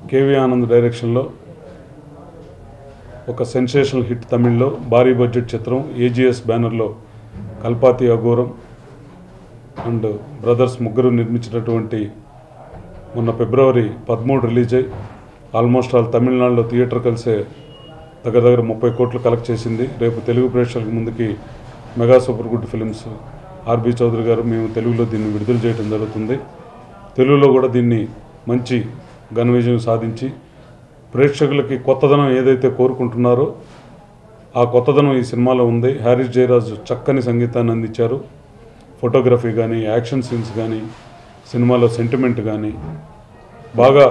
KV Anand డైరెక్షన్లో ఒక sensational hit తమిళ్లో భారీ బడ్జెట్ చిత్రం ఏజీఎస్ బ్యానర్లో కల్పాతి అఘోరం అండ్ బ్రదర్స్ ముగ్గురు నిర్మించినటువంటి మొన్న ఫిబ్రవరి 13 రిలీజ్ అయ్యి ఆల్మోస్ట్ ఆల్ తమిళనాడులో థియేటర్ కలిసే దగ్గర 30 కోట్లు కలెక్ట్ చేసింది. రేపు తెలుగు ప్రేక్షకుల ముందుకి mega super good films RB Chowdary garu మేము తెలుగులో దీన్ని విడుదల చేయడం జరుగుతుంది. తెలుగులో కూడా దీన్ని మంచి ఘన విజయం సాధించి ప్రేక్షకులకి కొత్తదనం ఏదైతే కోరుకుంటున్నారో ఆ కొత్తదనం ఈ సినిమాలో ఉంది. హ్యారిస్ జయరాజ్ చక్కని సంగీతాన్ని అందించారు. ఫోటోగ్రఫీ కానీ, యాక్షన్ సీన్స్ కానీ, సినిమాలో సెంటిమెంట్ కానీ బాగా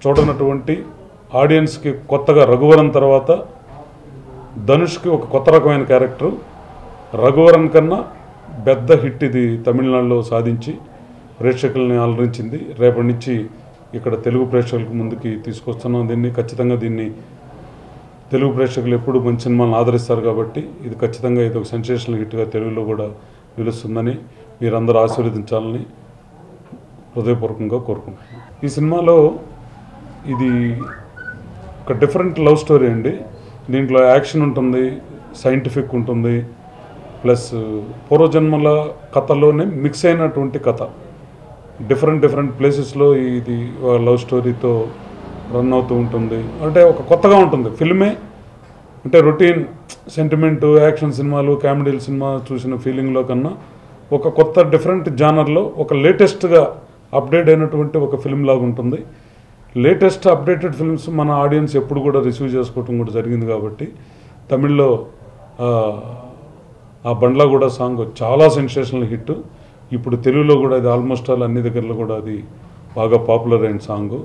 చూడనటువంటి ఆడియన్స్కి కొత్తగా రఘువరన్ తర్వాత ధనుష్కి ఒక కొత్త రకమైన క్యారెక్టర్. రఘువరన్ కన్నా పెద్ద హిట్ ఇది తమిళనాడులో సాధించి ప్రేక్షకుల్ని అలరించింది. రేపటి నుంచి ఇక్కడ తెలుగు ప్రేక్షకులకు ముందుకి తీసుకొస్తున్నాం. ఖచ్చితంగా దీన్ని తెలుగు ప్రేక్షకులు ఎప్పుడు మంచి సినిమాలను ఆదరిస్తారు కాబట్టి ఇది ఖచ్చితంగా ఇది ఒక సెన్సేషనల్ హిట్గా తెలుగులో కూడా నిలుస్తుందని మీరందరూ ఆశీర్వదించాలని హృదయపూర్వకంగా కోరుకుంటున్నాను. ఈ సినిమాలో ఇది ఒక డిఫరెంట్ లవ్ స్టోరీ అండి. దీంట్లో యాక్షన్ ఉంటుంది, సైంటిఫిక్ ఉంటుంది, ప్లస్ పూర్వజన్మల కథలోనే మిక్స్ అయినటువంటి కథ. డిఫరెంట్ ప్లేసెస్లో ఇది లవ్ స్టోరీతో రన్ అవుతూ ఉంటుంది. అంటే ఒక కొత్తగా ఉంటుంది ఫిల్మే. అంటే రొటీన్ సెంటిమెంట్ యాక్షన్ సినిమాలు, కామెడీల సినిమా చూసిన ఫీలింగ్లో కన్నా ఒక కొత్త డిఫరెంట్ జానర్లో ఒక లేటెస్ట్గా అప్డేట్ అయినటువంటి ఒక ఫిల్మ్ లాగా ఉంటుంది. లేటెస్ట్ అప్డేటెడ్ ఫిల్మ్స్ మన ఆడియన్స్ ఎప్పుడు కూడా రిసీవ్ చేసుకోవటం కూడా జరిగింది కాబట్టి తమిళ్లో ఆ బండ్లా కూడా సాంగ్ చాలా సెన్సేషనల్ హిట్. ఇప్పుడు తెలుగులో కూడా అది ఆల్మోస్ట్ ఆల్ అన్ని దగ్గరలో కూడా అది బాగా పాపులర్ అయిన సాంగ్.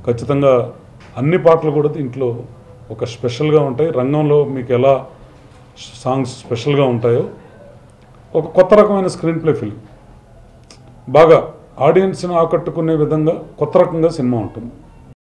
ఖచ్చితంగా అన్ని పాటలు కూడా దీంట్లో ఒక స్పెషల్గా ఉంటాయి. రంగంలో మీకు ఎలా సాంగ్స్ స్పెషల్గా ఉంటాయో ఒక కొత్త రకమైన స్క్రీన్ ప్లే ఫిల్మ్ బాగా ఆడియన్స్ని ఆకట్టుకునే విధంగా కొత్త రకంగా సినిమా ఉంటుంది.